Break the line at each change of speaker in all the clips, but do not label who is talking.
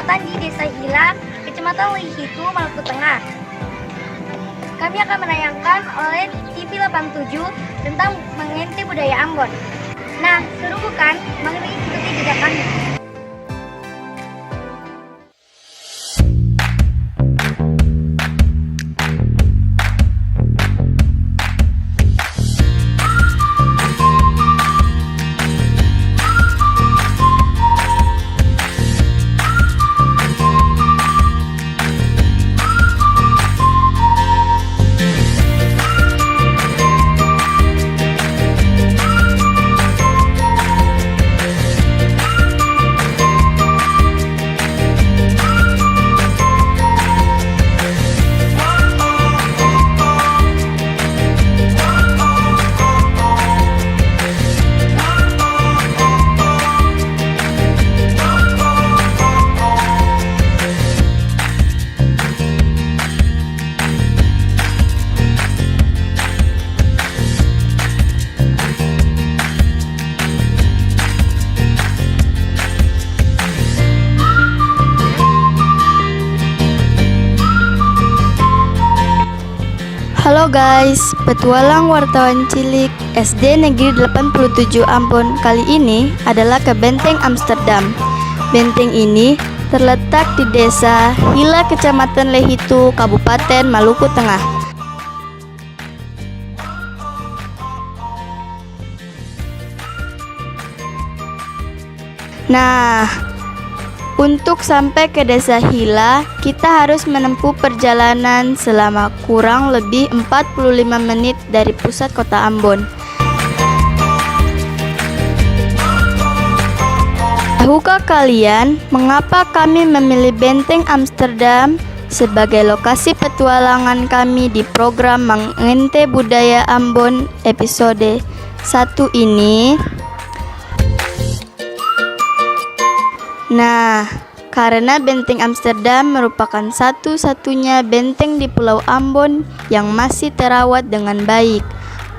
kecamatan di Desa Hila, Kecamatan Lehitu, Maluku Tengah. Kami akan menayangkan oleh TV 87 tentang mengente budaya Ambon. Nah, seru bukan? Mari ikuti jejak kami.
Halo guys, petualang wartawan cilik SD Negeri 87 Ambon kali ini adalah ke Benteng Amsterdam. Benteng ini terletak di Desa Hila, Kecamatan Lehitu, Kabupaten Maluku Tengah. Nah, untuk sampai ke Desa Hila, kita harus menempuh perjalanan selama kurang lebih 45 menit dari pusat kota Ambon. Tahukah kalian mengapa kami memilih Benteng Amsterdam sebagai lokasi petualangan kami di program Mengente Budaya Ambon episode 1 ini? Nah, karena Benteng Amsterdam merupakan satu-satunya benteng di Pulau Ambon yang masih terawat dengan baik.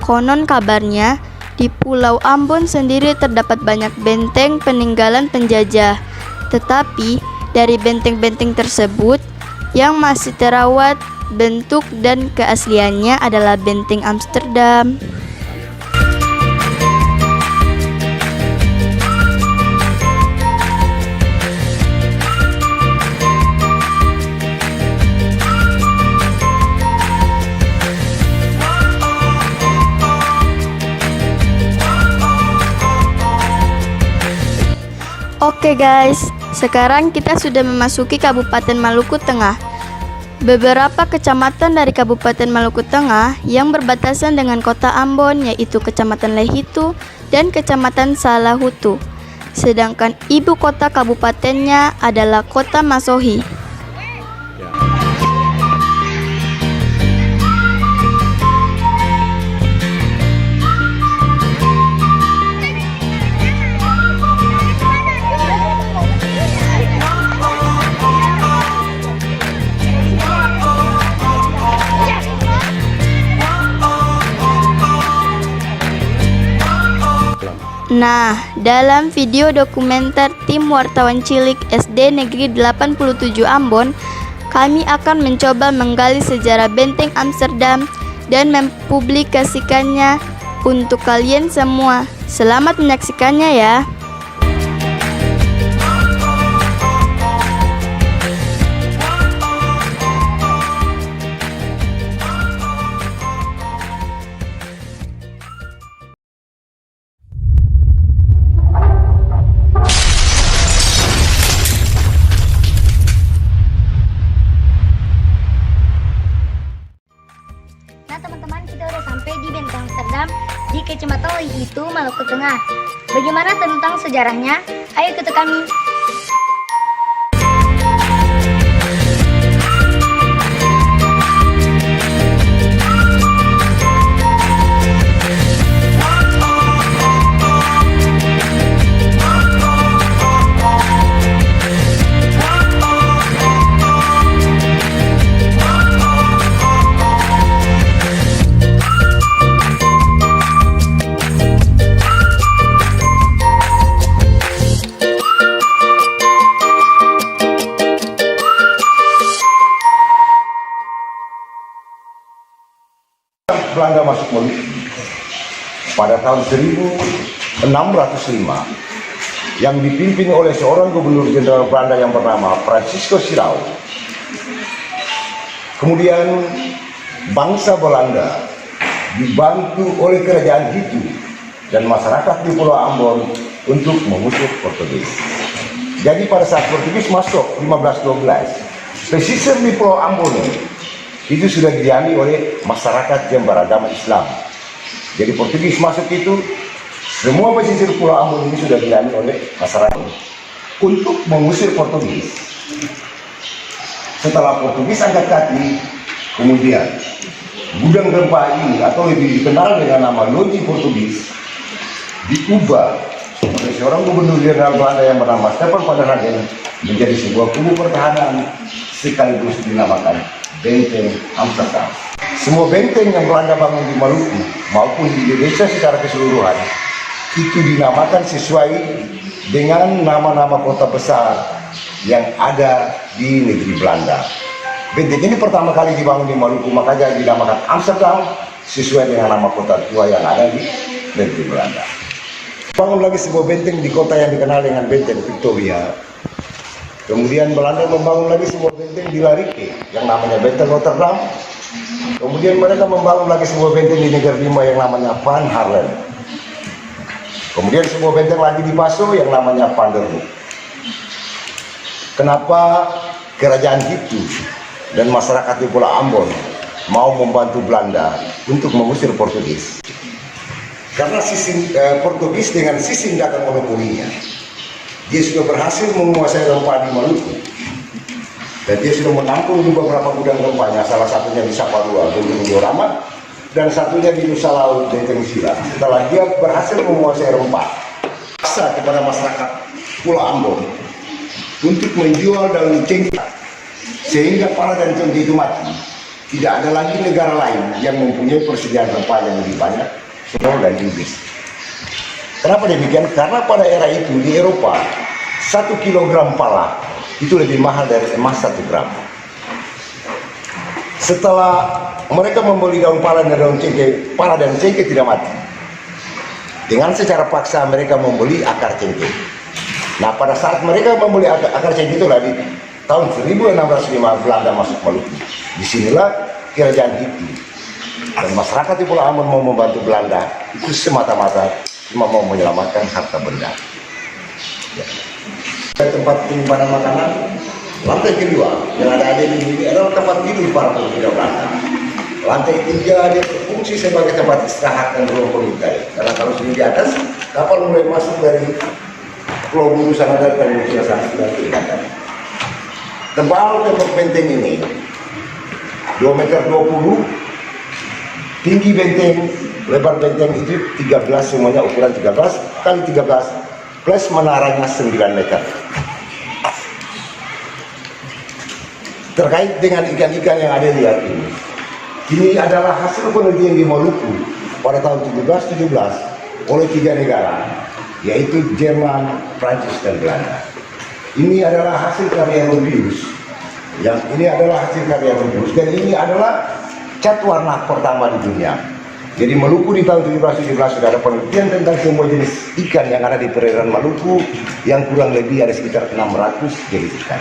Konon kabarnya, di Pulau Ambon sendiri terdapat banyak benteng peninggalan penjajah. Tetapi, dari benteng-benteng tersebut, yang masih terawat bentuk dan keasliannya adalah Benteng Amsterdam. Oke guys, sekarang kita sudah memasuki Kabupaten Maluku Tengah. Beberapa kecamatan dari Kabupaten Maluku Tengah yang berbatasan dengan kota Ambon yaitu Kecamatan Lehitu dan Kecamatan Salahutu. Sedangkan ibu kota kabupatennya adalah Kota Masohi. Nah, dalam video dokumenter tim wartawan cilik SD Negeri 87 Ambon, kami akan mencoba menggali sejarah Benteng Amsterdam dan mempublikasikannya untuk kalian semua. Selamat menyaksikannya ya.
Nah teman-teman, kita udah sampai di Benteng Amsterdam di Kecamatan Lehitu, Maluku Tengah. Bagaimana tentang sejarahnya? Ayo ikuti kami.
tahun 1605 yang dipimpin oleh seorang gubernur jenderal Belanda yang bernama Francisco Sirau. Kemudian bangsa Belanda dibantu oleh kerajaan itu dan masyarakat di Pulau Ambon untuk mengusir Portugis. Jadi pada saat Portugis masuk 1512, pesisir di Pulau Ambon itu sudah didiami oleh masyarakat yang beragama Islam. Jadi Portugis masuk itu, semua pesisir Pulau Ambon ini sudah didiami oleh masyarakat untuk mengusir Portugis. Setelah Portugis angkat kaki, kemudian gudang gempa ini atau lebih dikenal dengan nama Loji Portugis diubah oleh seorang gubernur jenderal Belanda yang bernama Stefan van der Hagen menjadi sebuah kubu pertahanan sekaligus dinamakan Benteng Amsterdam. Semua benteng yang Belanda bangun di Maluku maupun di Indonesia secara keseluruhan itu dinamakan sesuai dengan nama-nama kota besar yang ada di negeri Belanda. Benteng ini pertama kali dibangun di Maluku, makanya dinamakan Amsterdam sesuai dengan nama kota tua yang ada di negeri Belanda. Bangun lagi sebuah benteng di kota yang dikenal dengan Benteng Victoria. Kemudian Belanda membangun lagi sebuah benteng di Larike yang namanya Benteng Rotterdam. Kemudian mereka membangun lagi sebuah benteng di Negeri Lima yang namanya Van Harlen. Kemudian sebuah benteng lagi di Paso yang namanya Van der Hoek. Kenapa kerajaan itu dan masyarakat di Pulau Ambon mau membantu Belanda untuk mengusir Portugis? Karena Portugis dengan sistem dagang monopolinya, dia sudah berhasil menguasai rempah di Maluku dan dia sudah menampung di beberapa gudang rempahnya, salah satunya di Saparua, Gunung Dioramat, dan satunya di Nusa Laut, Benteng Sila. Setelah dia berhasil menguasai rempah, paksa kepada masyarakat Pulau Ambon untuk menjual daun cengkeh sehingga para dan cengkeh itu mati. Tidak ada lagi negara lain yang mempunyai persediaan rempah yang lebih banyak, Spanyol dan Inggris. Kenapa demikian? Karena pada era itu di Eropa 1 kilogram pala itu lebih mahal dari emas 1 gram. Setelah mereka membeli daun pala dan daun cengkeh, pala dan cengkeh tidak mati. Dengan secara paksa mereka membeli akar cengkeh. Nah, pada saat mereka membeli akar cengkeh itu di tahun 1605 Belanda masuk Maluku. Disinilah kerajaan itu dan masyarakat di Pulau Ambon mau membantu Belanda itu semata-mata cuma mau menyelamatkan harta benda. Ya. Tempat penyimpanan makanan, lantai kedua yang ada ini adalah tempat tidur para pemuda Belanda. Lantai 3 dia berfungsi sebagai tempat istirahat dan ruang pemikai. Karena kalau sudah di atas, kapal mulai masuk dari Pulau Buru sana dan Malaysia sana sudah kelihatan. Tebal tembok benteng ini 2,20 meter, tinggi benteng, lebar benteng itu 13, semuanya ukuran 13 kali 13 plus menaranya 9 meter. Terkait dengan ikan-ikan yang ada di ini, ini adalah hasil penelitian di Maluku pada tahun 1717 oleh 3 negara, yaitu Jerman, Prancis, dan Belanda. Ini adalah hasil karya Rubius. Yang ini adalah hasil karya Rubius dan ini adalah cat warna pertama di dunia. Jadi Maluku di tahun 1717 sudah ada penelitian tentang semua jenis ikan yang ada di perairan Maluku yang kurang lebih ada sekitar 600 jenis ikan.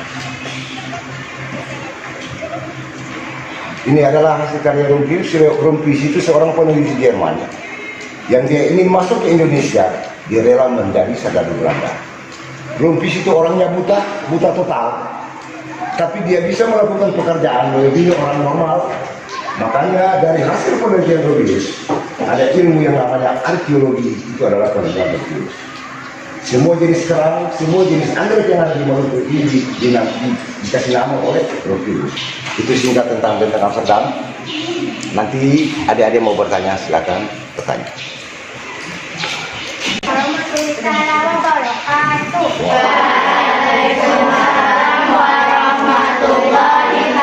Ini adalah hasil karya Rubius. Rubius itu seorang peneliti Jerman yang dia ingin masuk ke Indonesia, dia rela menjadi serdadu Belanda. Rubius itu orangnya buta total, tapi dia bisa melakukan pekerjaan melebihi orang normal. Makanya dari hasil penelitian Rubius ada ilmu yang namanya arkeologi, itu adalah penelitian Rubius. Semua jenis kerang, semua jenis anggrek yang ada di Maluku ini dikasih nama oleh Rubius. Itu singkat tentang Benteng Amsterdam. Nanti adik-adik mau bertanya, silakan bertanya.
Waalaikumsalam warahmatullahi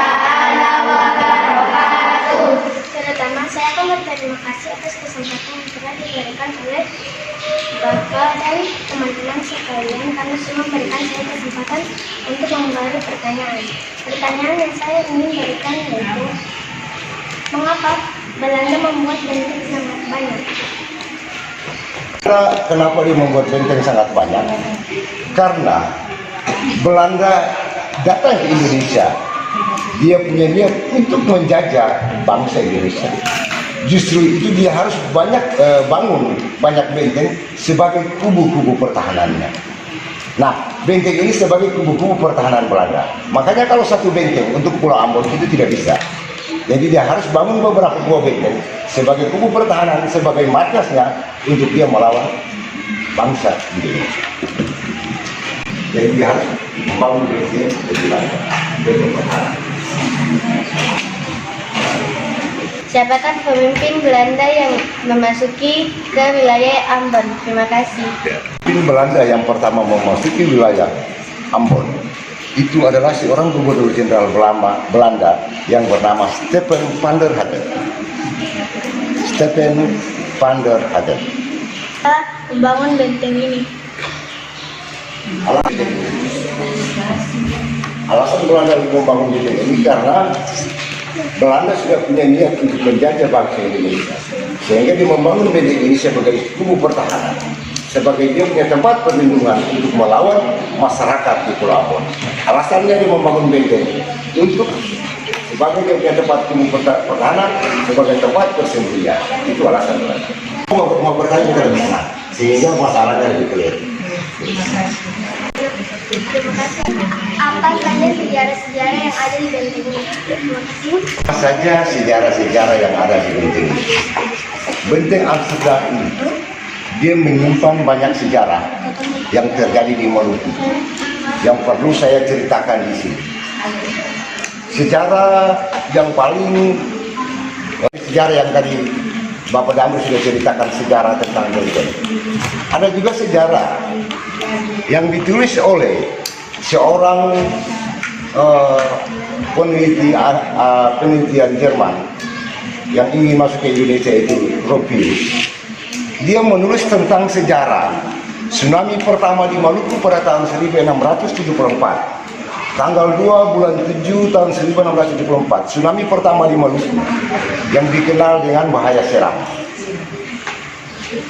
wabarakatuh. Terutama saya akan berterima kasih atas kesempatan yang telah diberikan oleh Bapak dan teman-teman sekalian karena sudah memberikan saya kesempatan untuk memberi pertanyaan. Pertanyaan yang saya ingin berikan yaitu, mengapa Belanda membuat benteng sangat banyak?
Kenapa dia membuat benteng sangat banyak? Karena Belanda datang ke Indonesia, dia punya niat untuk menjajah bangsa Indonesia. Justru itu dia harus bangun banyak benteng sebagai kubu-kubu pertahanannya. Nah, benteng ini sebagai kubu-kubu pertahanan Belanda. Makanya kalau satu benteng untuk Pulau Ambon itu tidak bisa. Jadi dia harus bangun beberapa buah benteng sebagai kubu pertahanan, sebagai markasnya untuk dia melawan bangsa Indonesia. Jadi dia harus membangun benteng pertahanan.
Siapakah pemimpin Belanda yang memasuki ke wilayah Ambon? Terima kasih.
Pemimpin Belanda yang pertama memasuki wilayah Ambon itu adalah seorang gubernur jenderal Belanda yang bernama Stephen van der Hagen. Stephen van der Hagen.
Membangun benteng ini.
Alasan Belanda membangun benteng ini karena Belanda sudah punya niat untuk menjajah bangsa Indonesia, sehingga dia membangun benteng ini sebagai kubu pertahanan, sebagai dia punya tempat perlindungan untuk melawan masyarakat di Pulau Ambon. Alasannya dia membangun benteng untuk sebagai dia punya tempat kubu pertahanan, sebagai tempat persembunyian. Itu alasan Belanda. Mau bertanya dari mana, sehingga masalahnya lebih clear.
Apa saja sejarah-sejarah yang ada di benteng ini? Terima kasih.
Apa saja sejarah-sejarah yang ada di benteng ini? Benteng Amsterdam ini dia menyimpan banyak sejarah yang terjadi di Maluku yang perlu saya ceritakan di sini. Sejarah yang tadi Bapak Damru sudah ceritakan sejarah tentang benteng. Ada juga sejarah yang ditulis oleh seorang penelitian Jerman yang ingin masuk ke Indonesia, itu Gropius. Dia menulis tentang sejarah tsunami pertama di Maluku pada tahun 1674. Tanggal 2 bulan 7 tahun 1674, tsunami pertama di Maluku yang dikenal dengan bahaya seram.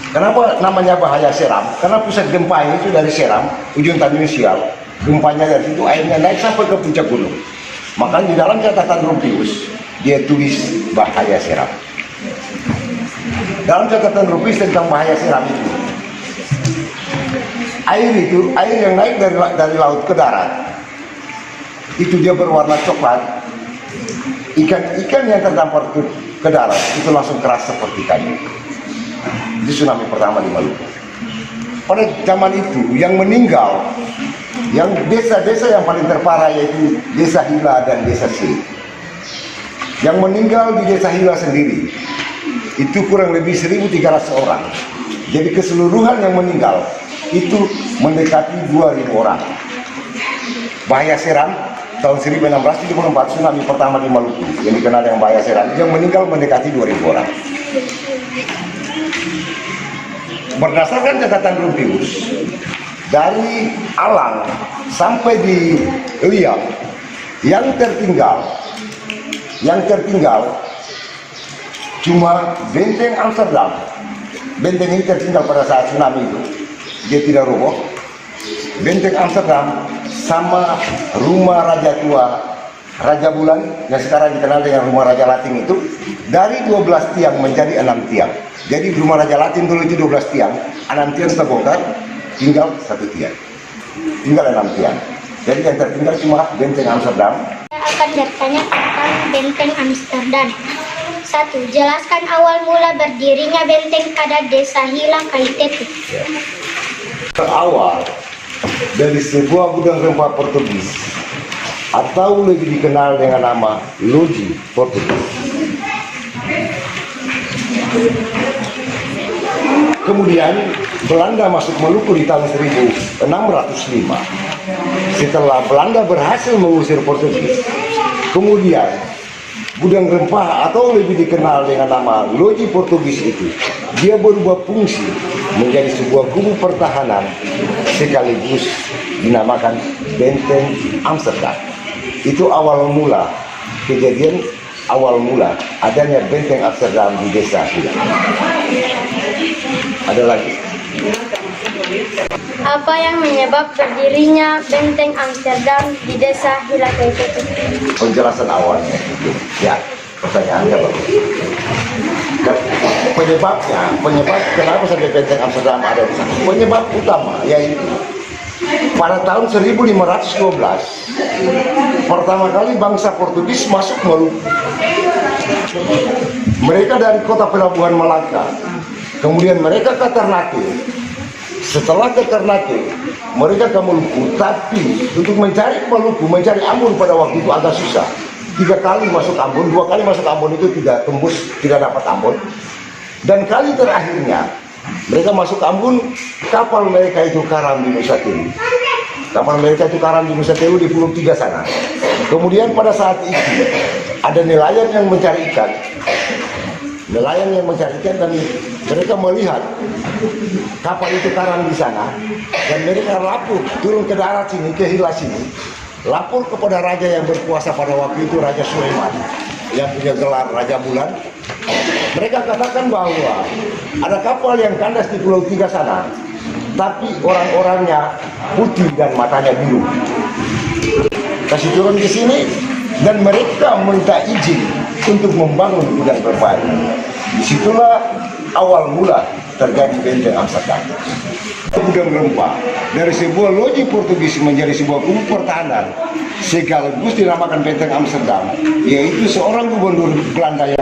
Kenapa namanya bahaya seram? Karena pusat gempa itu dari Seram, ujung Tanjung Sial. Gempanya dari situ, airnya naik sampai ke puncak gunung. Makanya di dalam catatan Gropius, dia tulis bahaya seram. Dalam catatan Gropius tentang bahaya seram itu, air yang naik dari laut ke darat, itu dia berwarna coklat. Ikan-ikan yang terdampar ke darat itu langsung keras seperti kayu. Itu tsunami pertama di Maluku. Pada zaman itu yang meninggal, yang desa-desa yang paling terparah yaitu Desa Hila dan Desa Siri. Yang meninggal di Desa Hila sendiri itu kurang lebih 1.300 orang. Jadi keseluruhan yang meninggal itu mendekati 2.000 orang. Bahaya seram tahun 1674, tsunami pertama di Maluku yang dikenal dengan bahaya seram, yang meninggal mendekati 2.000 orang. Berdasarkan catatan Gropius, dari Alang sampai di Liam yang tertinggal cuma benteng Amsterdam. Benteng ini tertinggal pada saat tsunami itu, dia tidak roboh. Benteng Amsterdam sama rumah Raja Tua, Raja Bulan yang sekarang dikenal dengan rumah Raja Latin itu, dari 12 tiang menjadi 6 tiang. Jadi rumah Raja Latin dulu itu 12 tiang, 6 tiang terbongkar, tinggal 1 tiang, tinggal 6 tiang. Jadi yang tertinggal cuma benteng Amsterdam.
Saya akan bertanya tentang benteng Amsterdam. 1. Jelaskan awal mula berdirinya benteng pada Desa Hila, Kaitepe.
Berawal dari sebuah gudang rempah Portugis atau lebih dikenal dengan nama Loji Portugis. Kemudian Belanda masuk Maluku di tahun 1605. Setelah Belanda berhasil mengusir Portugis, kemudian gudang rempah atau lebih dikenal dengan nama Loji Portugis itu, dia berubah fungsi menjadi sebuah kubu pertahanan sekaligus dinamakan Benteng Amsterdam. Itu awal mula kejadian, awal mula adanya Benteng Amsterdam di Desa Hila. Ada lagi
Apa yang menyebab berdirinya benteng Amsterdam di desa Hilakai itu?
Penjelasan awalnya, ya, pertanyaannya bagus. Dan penyebab kenapa sampai benteng Amsterdam ada di sana? Penyebab utama yaitu pada tahun 1512 pertama kali bangsa Portugis masuk Maluku. Mereka dari kota pelabuhan Malaka, kemudian mereka ke Ternate. Setelah ke Ternate, mereka ke Maluku, tapi untuk mencari Maluku, mencari Ambon pada waktu itu agak susah. 3 kali masuk Ambon, 2 kali masuk Ambon itu tidak tembus, tidak dapat Ambon. Dan kali terakhirnya, mereka masuk Ambon, kapal mereka itu karam di Nusa Tenggara. Kapal mereka itu karam di Nusa Tenggara di Pulau Tiga sana. Kemudian pada saat itu, ada nelayan yang mencari ikan. Nelayan yang mencari ikan dan mereka melihat kapal itu karam di sana. Dan mereka lapor, turun ke darat sini, ke Hila sini. Lapor kepada raja yang berkuasa pada waktu itu, Raja Sulaiman, yang punya gelar Raja Bulan. Mereka katakan bahwa ada kapal yang kandas di Pulau Tiga sana, tapi orang-orangnya putih dan matanya biru. Kasih turun ke sini dan mereka minta izin untuk membangun gudang rempah. Disitulah awal mula terjadi benteng Amsterdam. Gudang rempah dari sebuah loji Portugis menjadi sebuah kubu pertahanan sekaligus dinamakan benteng Amsterdam, yaitu seorang gubernur Belanda yang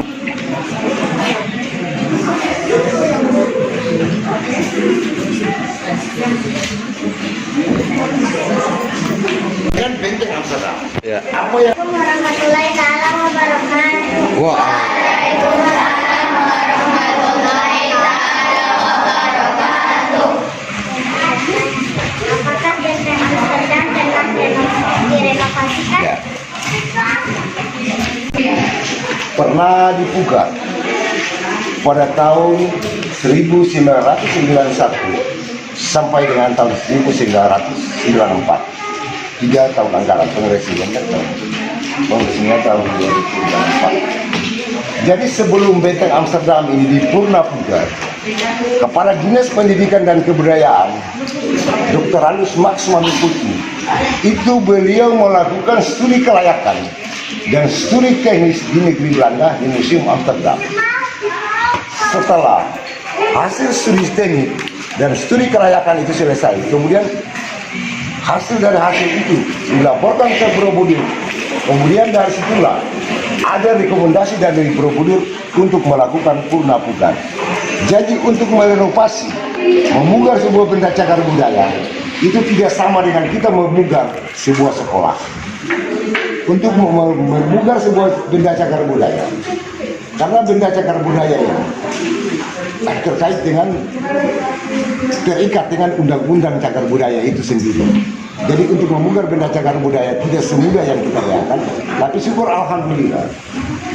dan benteng Amsterdam.
Ya.
Apa yang
Warahmatullahi wabarakatuh.
wah
Apakah benteng Amsterdam pernah direnovasikan?
ya. Pernah dibuka pada tahun 1991 sampai dengan tahun 1994. 3 tahun anggaran pengresiannya tahun 2004. Jadi sebelum benteng Amsterdam ini dipurna pugar, Kepala Dinas Pendidikan dan Kebudayaan Dr. Alus Max Manuputi itu beliau melakukan studi kelayakan dan studi teknis di negeri Belanda di Museum Amsterdam. Setelah hasil studi teknik dan studi kelayakan itu selesai, kemudian hasil dari hasil itu dilaporkan ke Borobudur. Kemudian dari situlah ada rekomendasi dari Borobudur untuk melakukan purna pugar. Jadi untuk merenovasi, memugar sebuah benda cagar budaya itu tidak sama dengan kita memugar sebuah sekolah. Untuk memugar sebuah benda cagar budaya, karena benda cagar budaya ini terkait dengan terikat dengan undang-undang cagar budaya itu sendiri. Jadi untuk memugar benda cagar budaya tidak semudah yang kita bayangkan. Tapi syukur alhamdulillah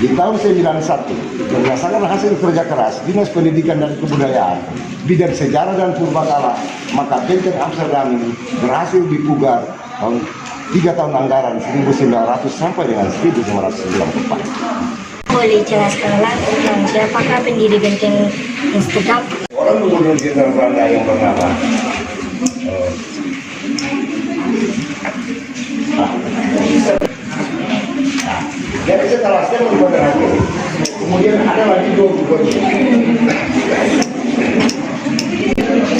di tahun 91 berdasarkan hasil kerja keras Dinas Pendidikan dan Kebudayaan bidang sejarah dan purbakala, maka benteng Amsterdam ini berhasil dipugar 3 tahun anggaran 1900 sampai dengan 1994.
Boleh jelaskan lagi siapakah pendiri benteng Amsterdam?
Orang gubernur jenderal Belanda yang bernama jadi setelah saya berubah kemudian ada lagi 2 gubernur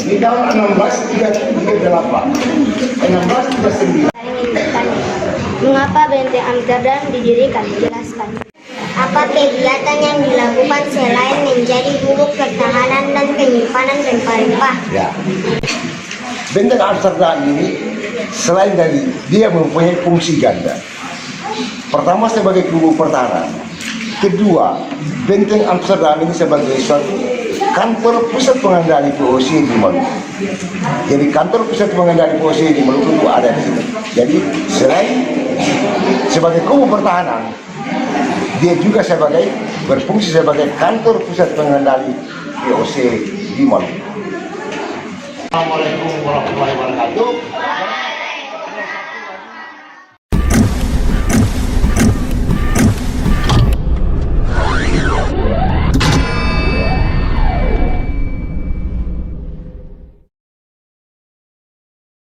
di tahun 1639.
Mengapa benteng Amsterdam didirikan? Jelaskan. Apa kegiatan yang dilakukan selain menjadi gubuk pertahanan dan penyimpanan rempah-rempah?
Ya. Benteng Amsterdam ini selain dari dia mempunyai fungsi ganda. Pertama sebagai gubuk pertahanan. Kedua, benteng Amsterdam ini sebagai suatu kantor pusat pengendali VOC di Maluku. Jadi kantor pusat pengendali VOC di Maluku itu ada di sini. Jadi selain sebagai gubuk pertahanan, dia juga berfungsi sebagai kantor pusat pengendali VOC di Maluku. Assalamualaikum warahmatullahi wabarakatuh.